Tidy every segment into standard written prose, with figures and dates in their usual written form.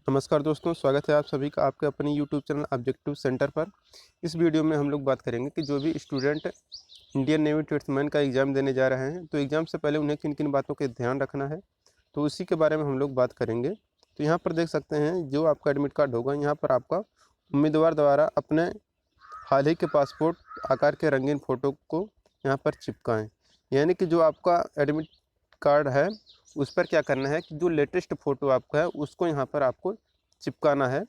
नमस्कार दोस्तों, स्वागत है आप सभी का आपके अपने यूट्यूब चैनल ऑब्जेक्टिव सेंटर पर। इस वीडियो में हम लोग बात करेंगे कि जो भी स्टूडेंट इंडियन नेवी ट्रेड्समैन का एग्ज़ाम देने जा रहे हैं, तो एग्ज़ाम से पहले उन्हें किन-किन बातों का ध्यान रखना है, तो उसी के बारे में हम लोग बात करेंगे। तो यहाँ पर देख सकते हैं, जो आपका एडमिट कार्ड होगा, यहाँ पर आपका उम्मीदवार द्वारा अपने हाल ही के पासपोर्ट आकार के रंगीन फ़ोटो को यहाँ पर चिपकाएँ। यानी कि जो आपका एडमिट कार्ड है, उस पर क्या करना है कि जो लेटेस्ट फ़ोटो आपका है, उसको यहाँ पर आपको चिपकाना है।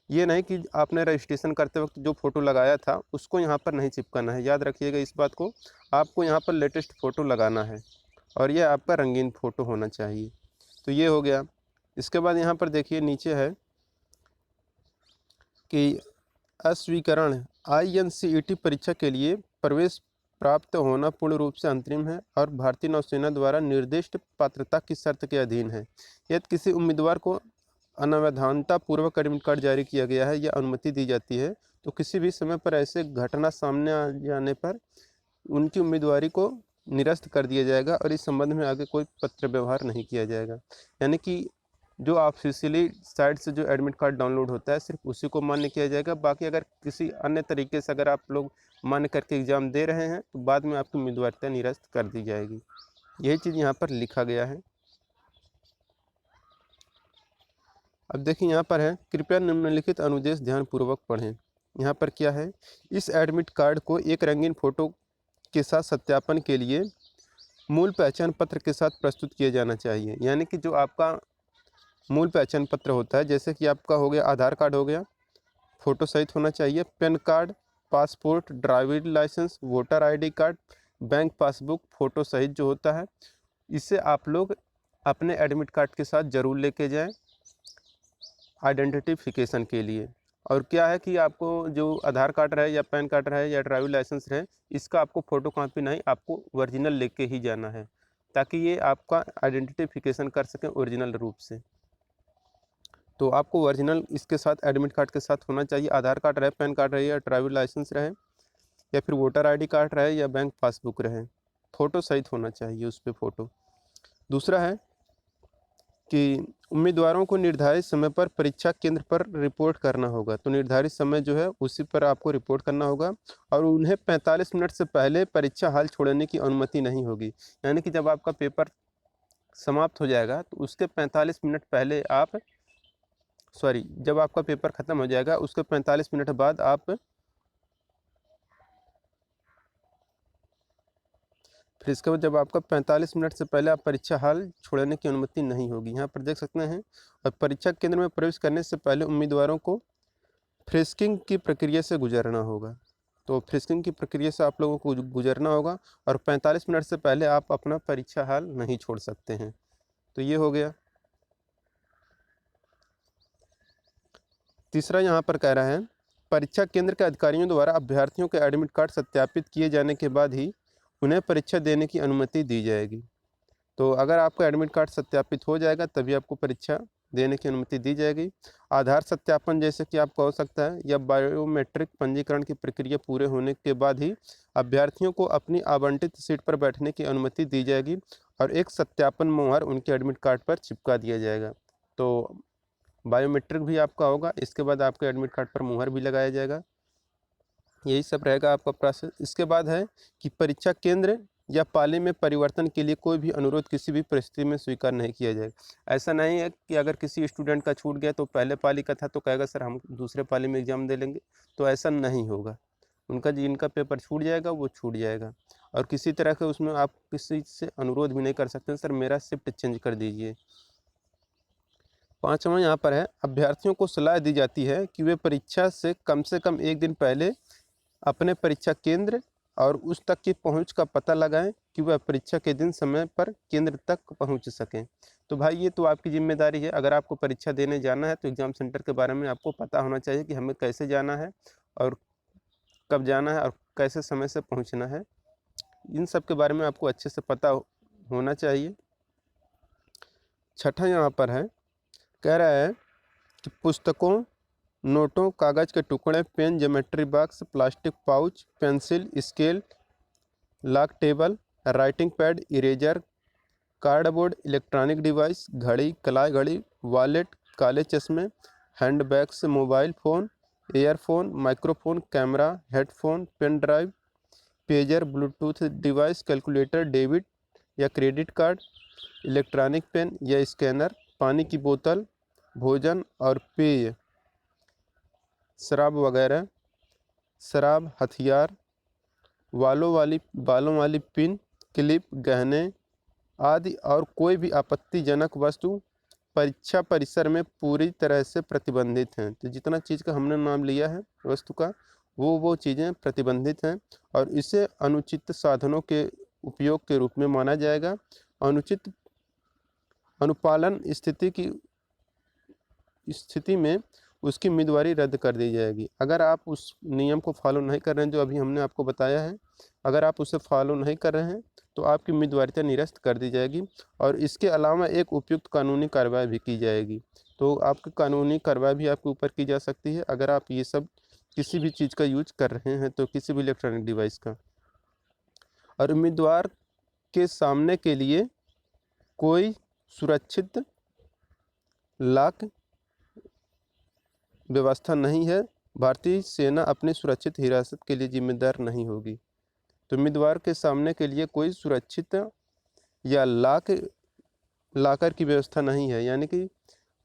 ये नहीं कि आपने रजिस्ट्रेशन करते वक़्त जो फ़ोटो लगाया था, उसको यहाँ पर नहीं चिपकाना है। याद रखिएगा इस बात को, आपको यहाँ पर लेटेस्ट फ़ोटो लगाना है और ये आपका रंगीन फ़ोटो होना चाहिए। तो ये हो गया। इसके बाद यहाँ पर देखिए नीचे है कि अस्वीकरण INCET परीक्षा के लिए प्रवेश प्राप्त होना पूर्ण रूप से अंतरिम है और भारतीय नौसेना द्वारा निर्दिष्ट पात्रता की शर्त के अधीन है। यदि किसी उम्मीदवार को अनवधानता पूर्वक एडमिट कार्ड जारी किया गया है या अनुमति दी जाती है, तो किसी भी समय पर ऐसे घटना सामने आ जाने पर उनकी उम्मीदवारी को निरस्त कर दिया जाएगा और इस संबंध में आगे कोई पत्र व्यवहार नहीं किया जाएगा। यानी कि जो ऑफिशियली साइट से जो एडमिट कार्ड डाउनलोड होता है, सिर्फ उसी को मान्य किया जाएगा। बाकी अगर किसी अन्य तरीके से अगर आप लोग मान्य करके एग्ज़ाम दे रहे हैं, तो बाद में आपकी उम्मीदवारिता निरस्त कर दी जाएगी। यही चीज़ यहाँ पर लिखा गया है। अब देखिए यहाँ पर है, कृपया निम्नलिखित अनुदेश ध्यानपूर्वक पढ़ें। यहाँ पर क्या है, इस एडमिट कार्ड को एक रंगीन फ़ोटो के साथ सत्यापन के लिए मूल पहचान पत्र के साथ प्रस्तुत किया जाना चाहिए। यानी कि जो आपका मूल पहचान पत्र होता है, जैसे कि आपका हो गया आधार कार्ड हो गया, फ़ोटो सहित होना चाहिए, PAN card, passport, driving licence, voter ID card, bank passbook photo सहित जो होता है, इसे आप लोग अपने एडमिट कार्ड के साथ ज़रूर लेके जाएं आइडेंटिफिकेशन के लिए। और क्या है कि आपको जो आधार कार्ड रहे या पैन कार्ड रहे या ड्राइविंग लाइसेंस रहे, इसका आपको फ़ोटो कॉपी नहीं, आपको ओरिजिनल लेके ही जाना है, ताकि ये आपका आइडेंटिफिकेशन कर सकें ओरिजिनल रूप से। तो आपको ओरिजिनल इसके साथ एडमिट कार्ड के साथ होना चाहिए। आधार कार्ड रहे, पैन कार्ड रहे या ड्राइविंग लाइसेंस रहे या फिर वोटर आईडी कार्ड रहे या बैंक पासबुक रहे, फ़ोटो सहित होना चाहिए उस पे फ़ोटो। दूसरा है कि उम्मीदवारों को निर्धारित समय पर परीक्षा केंद्र पर रिपोर्ट करना होगा। तो निर्धारित समय जो है उसी पर आपको रिपोर्ट करना होगा और उन्हें 45 मिनट से पहले परीक्षा हॉल छोड़ने की अनुमति नहीं होगी। यानी कि जब आपका पेपर समाप्त हो जाएगा, तो उसके 45 मिनट पहले आप जब आपका पेपर ख़त्म हो जाएगा, उसके 45 मिनट बाद आप फिर इसके बाद जब आपका 45 मिनट से पहले आप परीक्षा हॉल छोड़ने की अनुमति नहीं होगी। यहाँ पर देख सकते हैं, और परीक्षा केंद्र में प्रवेश करने से पहले उम्मीदवारों को फ्रिस्किंग की प्रक्रिया से गुजरना होगा। तो फ्रिस्किंग की प्रक्रिया से आप लोगों को गुजरना होगा और 45 मिनट से पहले आप अपना परीक्षा हॉल नहीं छोड़ सकते हैं। तो ये हो गया। तीसरा यहाँ पर कह रहा है, परीक्षा केंद्र के अधिकारियों द्वारा अभ्यर्थियों के एडमिट कार्ड सत्यापित किए जाने के बाद ही उन्हें परीक्षा देने की अनुमति दी जाएगी। तो अगर आपका एडमिट कार्ड सत्यापित हो जाएगा, तभी आपको परीक्षा देने की अनुमति दी जाएगी। आधार सत्यापन जैसे कि आपका हो सकता है, या बायोमेट्रिक पंजीकरण की प्रक्रिया पूरे होने के बाद ही अभ्यर्थियों को अपनी आवंटित सीट पर बैठने की अनुमति दी जाएगी और एक सत्यापन मोहर उनके एडमिट कार्ड पर चिपका दिया जाएगा। तो बायोमेट्रिक भी आपका होगा, इसके बाद आपके एडमिट कार्ड पर मुहर भी लगाया जाएगा। यही सब रहेगा आपका प्रोसेस। इसके बाद है कि परीक्षा केंद्र या पाली में परिवर्तन के लिए कोई भी अनुरोध किसी भी परिस्थिति में स्वीकार नहीं किया जाएगा। ऐसा नहीं है कि अगर किसी स्टूडेंट का छूट गया, तो पहले पाली का था तो कहेगा सर हम दूसरे पाली में एग्ज़ाम दे लेंगे, तो ऐसा नहीं होगा। उनका जिनका पेपर छूट जाएगा वो छूट जाएगा, और किसी तरह के उसमें आप किसी से अनुरोध भी नहीं कर सकते सर मेरा शिफ्ट चेंज कर दीजिए। पाँचवां यहाँ पर है, अभ्यर्थियों को सलाह दी जाती है कि वे परीक्षा से कम एक दिन पहले अपने परीक्षा केंद्र और उस तक की पहुंच का पता लगाएं कि वह परीक्षा के दिन समय पर केंद्र तक पहुंच सकें। तो भाई ये तो आपकी जिम्मेदारी है। अगर आपको परीक्षा देने जाना है, तो एग्ज़ाम सेंटर के बारे में आपको पता होना चाहिए कि हमें कैसे जाना है और कब जाना है और कैसे समय से पहुंचना है। इन सब के बारे में आपको अच्छे से पता होना चाहिए। छठा यहाँ पर है, कह रहा है कि पुस्तकों, नोटों, कागज़ के टुकड़े, pen, geometry box, plastic pouch, pencil, scale, lock table, writing pad, eraser, cardboard, electronic device, घड़ी, कलाई घड़ी, वॉलेट, काले चश्मे, handbags, mobile phone, earphone, microphone, camera, headphone, pen drive, pager, Bluetooth device, calculator, debit या क्रेडिट कार्ड, इलेक्ट्रॉनिक पेन या scanner, पानी की बोतल, भोजन और पेय, शराब वगैरह, शराब, हथियार, बालों वाली पिन, क्लिप, गहने आदि और कोई भी आपत्तिजनक वस्तु परीक्षा परिसर में पूरी तरह से प्रतिबंधित हैं। तो जितना चीज़ का हमने नाम लिया है वस्तु का, वो चीज़ें प्रतिबंधित हैं और इसे अनुचित साधनों के उपयोग के रूप में माना जाएगा। अनुचित अनुपालन स्थिति में उसकी उम्मीदवारी रद्द कर दी जाएगी। अगर आप उस नियम को फॉलो नहीं कर रहे हैं जो अभी हमने आपको बताया है, अगर आप उसे फॉलो नहीं कर रहे हैं तो आपकी उम्मीदवारिता निरस्त कर दी जाएगी और इसके अलावा एक उपयुक्त कानूनी कार्रवाई भी की जाएगी। तो आपकी कानूनी कार्रवाई भी आपके ऊपर की जा सकती है अगर आप ये सब किसी भी चीज़ का यूज कर रहे हैं, तो किसी भी इलेक्ट्रॉनिक डिवाइस का। और उम्मीदवार के सामने के लिए कोई सुरक्षित लॉक व्यवस्था नहीं है। भारतीय सेना अपनी सुरक्षित हिरासत के लिए जिम्मेदार नहीं होगी। तो उम्मीदवार के सामने के लिए कोई सुरक्षित या लॉकर की व्यवस्था नहीं है, यानी कि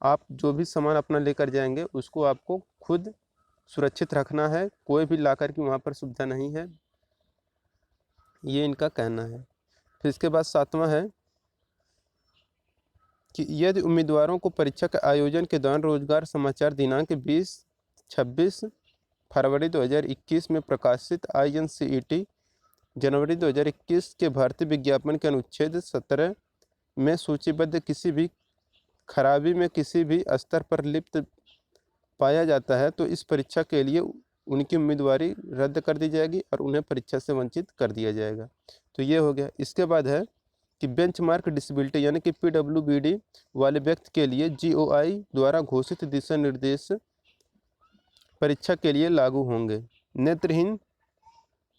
आप जो भी सामान अपना लेकर जाएंगे उसको आपको खुद सुरक्षित रखना है, कोई भी लॉकर की वहाँ पर सुविधा नहीं है, ये इनका कहना है। फिर इसके बाद 7वां है कि यदि उम्मीदवारों को परीक्षा के आयोजन के दौरान रोजगार समाचार दिनांक 26 फरवरी 2021 में प्रकाशित INCET जनवरी 2021 के भर्ती विज्ञापन के अनुच्छेद 17 में सूचीबद्ध किसी भी खराबी में किसी भी स्तर पर लिप्त पाया जाता है तो इस परीक्षा के लिए उनकी उम्मीदवारी रद्द कर दी जाएगी और उन्हें परीक्षा से वंचित कर दिया जाएगा। तो ये हो गया। इसके बाद है कि बेंचमार्क डिसेबिलिटी यानी कि PWBD वाले व्यक्ति के लिए GOI द्वारा घोषित दिशा निर्देश परीक्षा के लिए लागू होंगे। नेत्रहीन,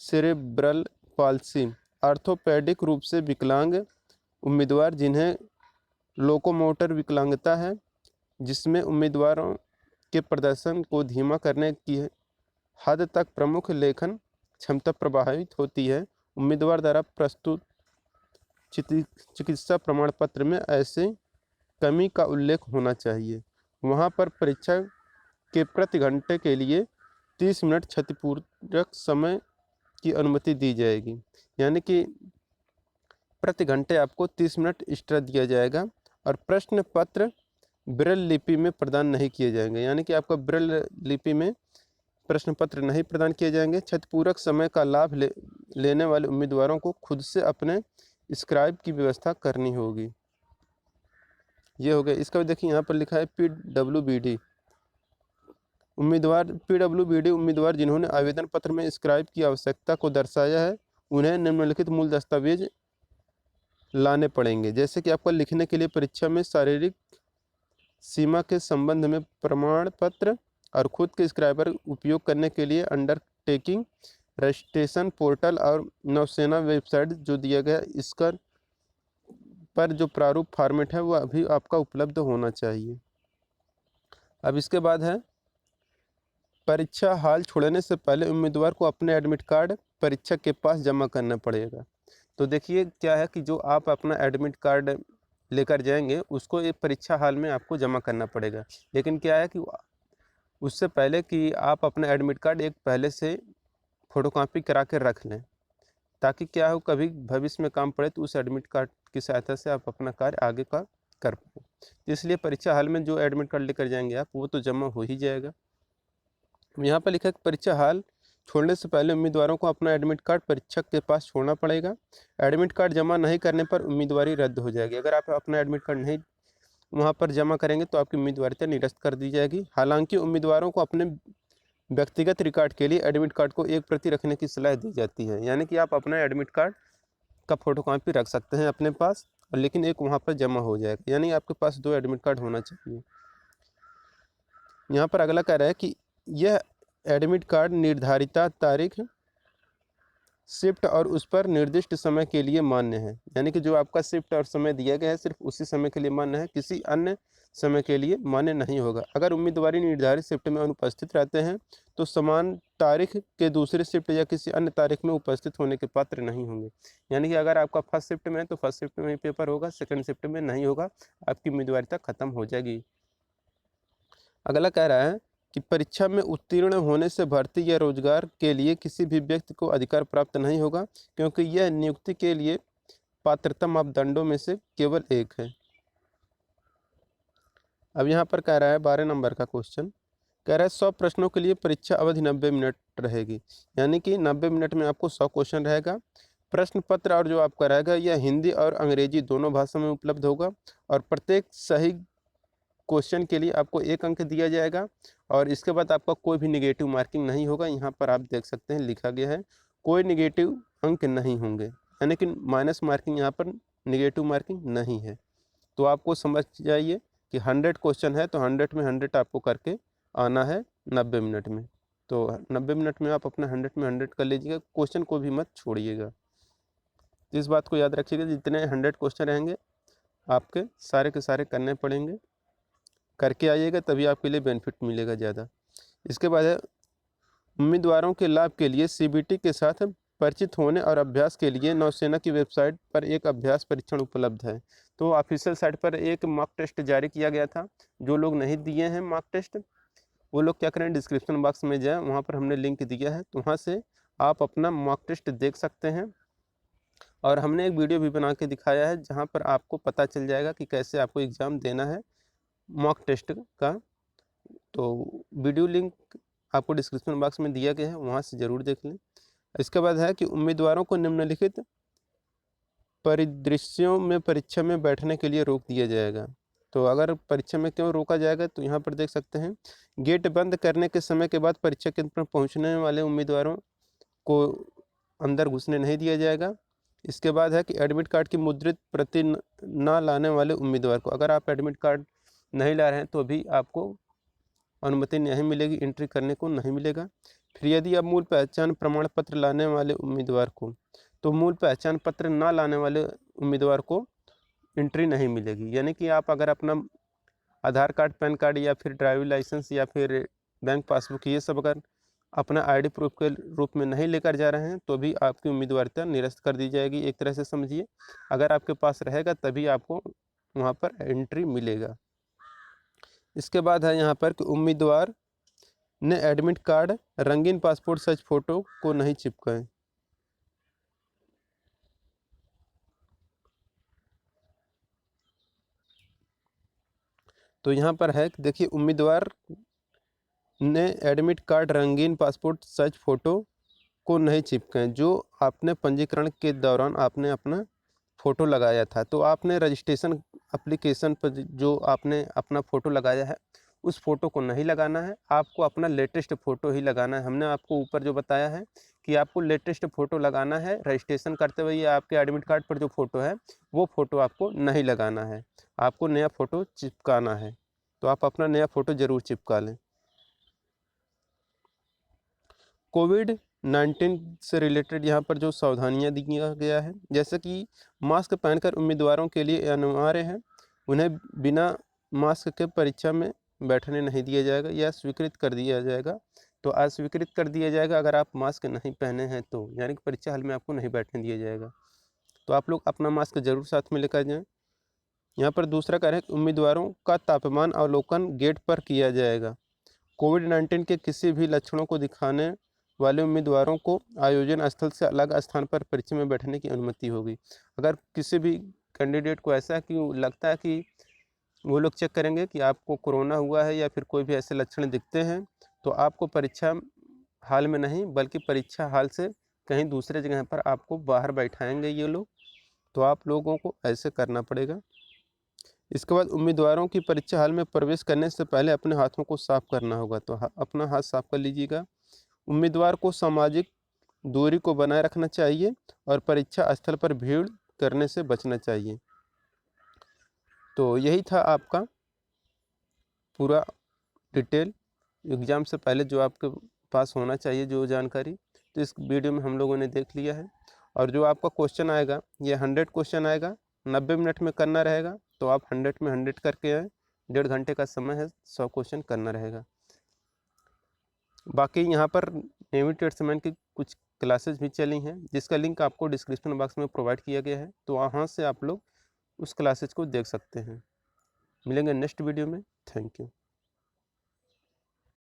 सेरेब्रल पाल्सी, ऑर्थोपेडिक रूप से विकलांग उम्मीदवार जिन्हें लोकोमोटर विकलांगता है, जिसमें उम्मीदवारों के प्रदर्शन को धीमा करने की हद तक प्रमुख लेखन क्षमता प्रभावित होती है, उम्मीदवार द्वारा प्रस्तुत चिकित्सा प्रमाण पत्र में ऐसे कमी का उल्लेख होना चाहिए। वहाँ पर परीक्षा के प्रति घंटे के लिए 30 मिनट क्षतिपूरक समय की अनुमति दी जाएगी, यानी कि प्रति घंटे आपको 30 मिनट एक्स्ट्रा दिया जाएगा। और प्रश्न पत्र ब्रेल लिपि में प्रदान नहीं किए जाएंगे, यानी कि आपका ब्रेल लिपि में प्रश्न पत्र नहीं प्रदान किए जाएंगे। क्षतिपूरक समय का लाभ लेने वाले उम्मीदवारों को खुद से अपने स्क्राइब की व्यवस्था करनी होगी। ये हो गया। इसका भी देखिए यहाँ पर लिखा है PWBD उम्मीदवार जिन्होंने आवेदन पत्र में स्क्राइब की आवश्यकता को दर्शाया है उन्हें निम्नलिखित मूल दस्तावेज लाने पड़ेंगे, जैसे कि आपको लिखने के लिए परीक्षा में शारीरिक सीमा के संबंध में प्रमाण पत्र और खुद के स्क्राइबर उपयोग करने के लिए अंडरटेकिंग रजिस्ट्रेशन पोर्टल और नौसेना वेबसाइट जो दिया गया इसका पर जो प्रारूप फॉर्मेट है वह अभी आपका उपलब्ध होना चाहिए। अब इसके बाद है परीक्षा हॉल छोड़ने से पहले उम्मीदवार को अपने एडमिट कार्ड परीक्षक के पास जमा करना पड़ेगा। तो देखिए क्या है कि जो आप अपना एडमिट कार्ड लेकर जाएंगे उसको एक परीक्षा हॉल में आपको जमा करना पड़ेगा, लेकिन क्या है कि उससे पहले कि आप अपना एडमिट कार्ड एक पहले से फ़ोटोकॉपी करा के रख लें, ताकि क्या हो कभी भविष्य में काम पड़े तो उस एडमिट कार्ड की सहायता से आप अपना कार्य आगे का कर पाएँ। इसलिए परीक्षा हॉल में जो एडमिट कार्ड लेकर जाएंगे आप वो तो जमा हो ही जाएगा। यहाँ पर लिखा है कि परीक्षा हॉल छोड़ने से पहले उम्मीदवारों को अपना एडमिट कार्ड परीक्षक के पास छोड़ना पड़ेगा। एडमिट कार्ड जमा नहीं करने पर उम्मीदवारी रद्द हो जाएगी। अगर आप अपना एडमिट कार्ड नहीं वहाँ पर जमा करेंगे तो आपकी उम्मीदवारिता निरस्त कर दी जाएगी। हालांकि उम्मीदवारों को अपने व्यक्तिगत रिकॉर्ड के लिए एडमिट कार्ड को एक प्रति रखने की सलाह दी जाती है, यानी कि आप अपना एडमिट कार्ड का फोटोकॉपी रख सकते हैं अपने पास, और लेकिन एक वहाँ पर जमा हो जाएगा, यानी आपके पास 2 एडमिट कार्ड होना चाहिए। यहाँ पर अगला कह रहा है कि यह एडमिट कार्ड निर्धारित तारीख शिफ्ट और उस पर निर्दिष्ट समय के लिए मान्य है। यानी कि जो आपका शिफ्ट और समय दिया गया है सिर्फ उसी समय के लिए मान्य है, किसी अन्य समय के लिए मान्य नहीं होगा। अगर उम्मीदवार निर्धारित शिफ्ट में अनुपस्थित रहते हैं तो समान तारीख के दूसरे शिफ्ट या किसी अन्य तारीख में उपस्थित होने के पात्र नहीं होंगे। यानी कि अगर आपका फर्स्ट शिफ्ट में है तो फर्स्ट शिफ्ट में ही पेपर होगा, सेकंड शिफ्ट में नहीं होगा, आपकी उम्मीदवारिता खत्म हो जाएगी। अगला कह रहा है कि परीक्षा में उत्तीर्ण होने से भर्ती या रोजगार के लिए किसी भी व्यक्ति को अधिकार प्राप्त नहीं होगा, क्योंकि यह नियुक्ति के लिए पात्रता मापदंडों में से केवल एक है। अब यहाँ पर कह रहा है 12 नंबर का क्वेश्चन, कह रहा है 100 प्रश्नों के लिए परीक्षा अवधि 90 मिनट रहेगी। यानी कि 90 मिनट में आपको 100 क्वेश्चन रहेगा। प्रश्न पत्र और जो आपका रहेगा यह हिंदी और अंग्रेजी दोनों भाषा में उपलब्ध होगा और प्रत्येक सही क्वेश्चन के लिए आपको 1 अंक दिया जाएगा और इसके बाद आपका कोई भी निगेटिव मार्किंग नहीं होगा। यहाँ पर आप देख सकते हैं लिखा गया है कोई निगेटिव अंक नहीं होंगे, यानी कि माइनस मार्किंग, यहाँ पर निगेटिव मार्किंग नहीं है। तो आपको समझ जाइए कि 100 क्वेश्चन है तो 100 में 100 आपको करके आना है 90 मिनट में। तो 90 मिनट में आप अपना 100 में 100 कर लीजिएगा, क्वेश्चन को भी मत छोड़िएगा। तो इस बात को याद रखिएगा, जितने 100 क्वेश्चन रहेंगे आपके सारे के सारे करने पड़ेंगे, करके आइएगा तभी आपके लिए बेनिफिट मिलेगा ज़्यादा। इसके बाद है उम्मीदवारों के लाभ के लिए सीबीटी के साथ परिचित होने और अभ्यास के लिए नौसेना की वेबसाइट पर एक अभ्यास परीक्षण उपलब्ध है। तो ऑफिशियल साइट पर एक मॉक टेस्ट जारी किया गया था। जो लोग नहीं दिए हैं मॉक टेस्ट वो लोग क्या करें, डिस्क्रिप्शन बॉक्स में जाएं, वहाँ पर हमने लिंक दिया है, तो वहाँ से आप अपना मॉक टेस्ट देख सकते हैं। और हमने एक वीडियो भी बना के दिखाया है जहाँ पर आपको पता चल जाएगा कि कैसे आपको एग्ज़ाम देना है मॉक टेस्ट का। तो वीडियो लिंक आपको डिस्क्रिप्शन बॉक्स में दिया गया है, वहाँ से ज़रूर देख लें। इसके बाद है कि उम्मीदवारों को निम्नलिखित परिदृश्यों में परीक्षा में बैठने के लिए रोक दिया जाएगा। तो अगर परीक्षा में क्यों रोका जाएगा तो यहाँ पर देख सकते हैं, गेट बंद करने के समय के बाद परीक्षा केंद्र पर पहुँचने वाले उम्मीदवारों को अंदर घुसने नहीं दिया जाएगा। इसके बाद है कि एडमिट कार्ड की मुद्रित प्रति ना लाने वाले उम्मीदवार को, अगर आप एडमिट कार्ड नहीं ला रहे हैं तो भी आपको अनुमति नहीं मिलेगी, एंट्री करने को नहीं मिलेगा। फिर यदि आप मूल पहचान प्रमाण पत्र लाने वाले उम्मीदवार को, तो मूल पहचान पत्र ना लाने वाले उम्मीदवार को एंट्री नहीं मिलेगी। यानी कि आप अगर अपना आधार कार्ड, पैन कार्ड या फिर ड्राइविंग लाइसेंस या फिर बैंक पासबुक ये सब अगर अपना आईडी प्रूफ के रूप में नहीं लेकर जा रहे हैं तो भी आपकी उम्मीदवारिता निरस्त कर दी जाएगी। एक तरह से समझिए, अगर आपके पास रहेगा तभी आपको वहाँ पर एंट्री मिलेगा। इसके बाद है यहाँ पर कि उम्मीदवार ने एडमिट कार्ड, रंगीन पासपोर्ट साइज फ़ोटो को नहीं चिपकाएं। तो यहाँ पर है कि देखिए उम्मीदवार ने एडमिट कार्ड, रंगीन पासपोर्ट साइज फ़ोटो को नहीं चिपकाएं जो आपने पंजीकरण के दौरान आपने अपना फ़ोटो लगाया था। तो आपने रजिस्ट्रेशन एप्लीकेशन पर जो आपने अपना फ़ोटो लगाया है उस फ़ोटो को नहीं लगाना है, आपको अपना लेटेस्ट फ़ोटो ही लगाना है। हमने आपको ऊपर जो बताया है कि आपको लेटेस्ट फ़ोटो लगाना है रजिस्ट्रेशन करते हुए, या आपके एडमिट कार्ड पर जो फ़ोटो है वो फ़ोटो आपको नहीं लगाना है, आपको नया फ़ोटो चिपकाना है। तो आप अपना नया फ़ोटो ज़रूर चिपका लें। कोविड-19 से रिलेटेड यहाँ पर जो सावधानियाँ दिया गया है, जैसे कि मास्क पहनकर उम्मीदवारों के लिए अनिवार्य है, उन्हें बिना मास्क के परीक्षा में बैठने नहीं दिया जाएगा या स्वीकृत कर दिया जाएगा। तो अस्वीकृत कर दिया जाएगा अगर आप मास्क नहीं पहने हैं तो, यानी कि परीक्षा हॉल में आपको नहीं बैठने दिया जाएगा। तो आप लोग अपना मास्क ज़रूर साथ में लेकर जाएँ। यहाँ पर दूसरा कह रहे हैं कि उम्मीदवारों का तापमान अवलोकन गेट पर किया जाएगा। कोविड-19 के किसी भी लक्षणों को दिखाने वाले उम्मीदवारों को आयोजन स्थल से अलग स्थान पर परीक्षा में बैठने की अनुमति होगी। अगर किसी भी कैंडिडेट को ऐसा कि लगता है कि वो लोग चेक करेंगे कि आपको कोरोना हुआ है या फिर कोई भी ऐसे लक्षण दिखते हैं तो आपको परीक्षा हॉल में नहीं बल्कि परीक्षा हॉल से कहीं दूसरे जगह पर आपको बाहर बैठाएंगे ये लोग। तो आप लोगों को ऐसे करना पड़ेगा। इसके बाद उम्मीदवारों की परीक्षा हॉल में प्रवेश करने से पहले अपने हाथों को साफ करना होगा, तो अपना हाथ साफ कर लीजिएगा। उम्मीदवार को सामाजिक दूरी को बनाए रखना चाहिए और परीक्षा स्थल पर भीड़ करने से बचना चाहिए। तो यही था आपका पूरा डिटेल एग्ज़ाम से पहले जो आपके पास होना चाहिए जो जानकारी। तो इस वीडियो में हम लोगों ने देख लिया है। और जो आपका क्वेश्चन आएगा ये 100 क्वेश्चन आएगा, 90 मिनट में करना रहेगा। तो आप 100 में 100 करके आए, 1.5 घंटे का समय है, 100 क्वेश्चन करना रहेगा। बाकी यहाँ पर नेवी ट्रेड्समैन की कुछ क्लासेस भी चली हैं, जिसका लिंक आपको डिस्क्रिप्शन बॉक्स में प्रोवाइड किया गया है, तो वहाँ से आप लोग उस क्लासेस को देख सकते हैं। मिलेंगे नेक्स्ट वीडियो में। Thank you.